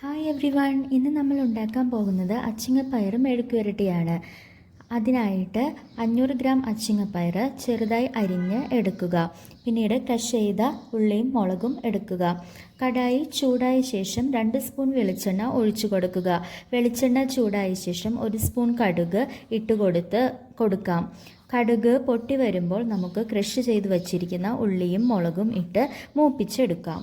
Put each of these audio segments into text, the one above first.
Hi every one, ഇന്ന് നമ്മൾ ഉണ്ടാക്കാൻ പോകുന്നത് അച്ചിങ്ങപ്പയർ മെഴുക്കുവരട്ടിയാണ്. അതിനായിട്ട് 500 ഗ്രാം അച്ചിങ്ങപ്പയർ ചെറുതായി അരിഞ്ഞ് എടുക്കുക. പിന്നീട് ക്രഷ് ചെയ്ത ഉള്ളിയും മുളകും എടുക്കുക. കടായി ചൂടായ ശേഷം 2 സ്പൂൺ വെളിച്ചെണ്ണ ഒഴിച്ചു കൊടുക്കുക. വെളിച്ചെണ്ണ ചൂടായ ശേഷം 1 സ്പൂൺ കടുക് ഇട്ട് കൊടുക്കാം. കടുക് പൊട്ടി വരുമ്പോൾ നമുക്ക് ക്രഷ് ചെയ്ത് വച്ചിരിക്കുന്ന ഉള്ളിയും മുളകും ഇട്ട് മൂപ്പിച്ചെടുക്കാം.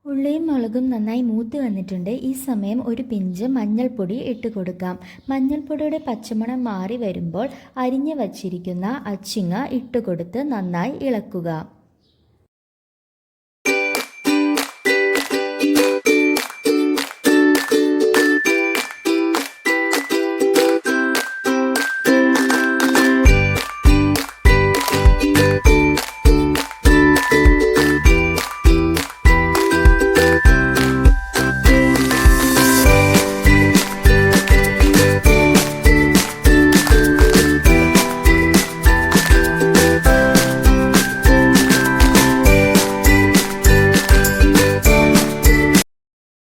ഉള്ളിയും മുളകും നന്നായി മൂത്ത് വന്നിട്ടുണ്ട്. ഈ സമയം ഒരു പിഞ്ച് മഞ്ഞൾപ്പൊടി ഇട്ട് കൊടുക്കാം. മഞ്ഞൾപ്പൊടിയുടെ പച്ചമണം മാറി വരുമ്പോൾ അരിഞ്ഞു വച്ചിരിക്കുന്ന അച്ചിങ്ങ ഇട്ടുകൊടുത്ത് നന്നായി ഇളക്കുക.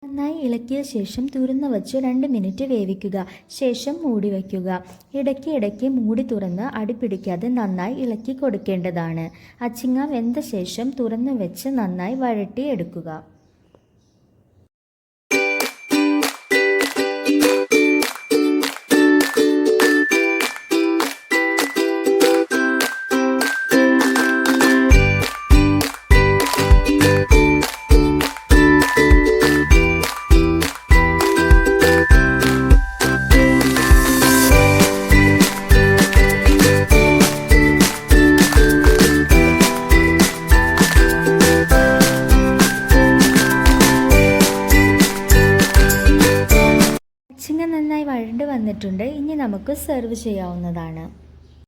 നന്നായി ഇളക്കിയ ശേഷം തുറന്ന് വച്ച് 2 മിനിറ്റ് വേവിക്കുക. ശേഷം മൂടി വയ്ക്കുക. ഇടയ്ക്ക് മൂടി തുറന്ന് അടിപിടിക്കാതെ നന്നായി ഇളക്കി കൊടുക്കേണ്ടതാണ്. അച്ചിങ്ങ വെന്ത ശേഷം തുറന്ന് വെച്ച് നന്നായി വഴട്ടിയെടുക്കുക. അച്ചിങ്ങ നന്നായി വഴണ്ട് വന്നിട്ടുണ്ട്. ഇനി നമുക്ക് സെർവ് ചെയ്യാവുന്നതാണ്.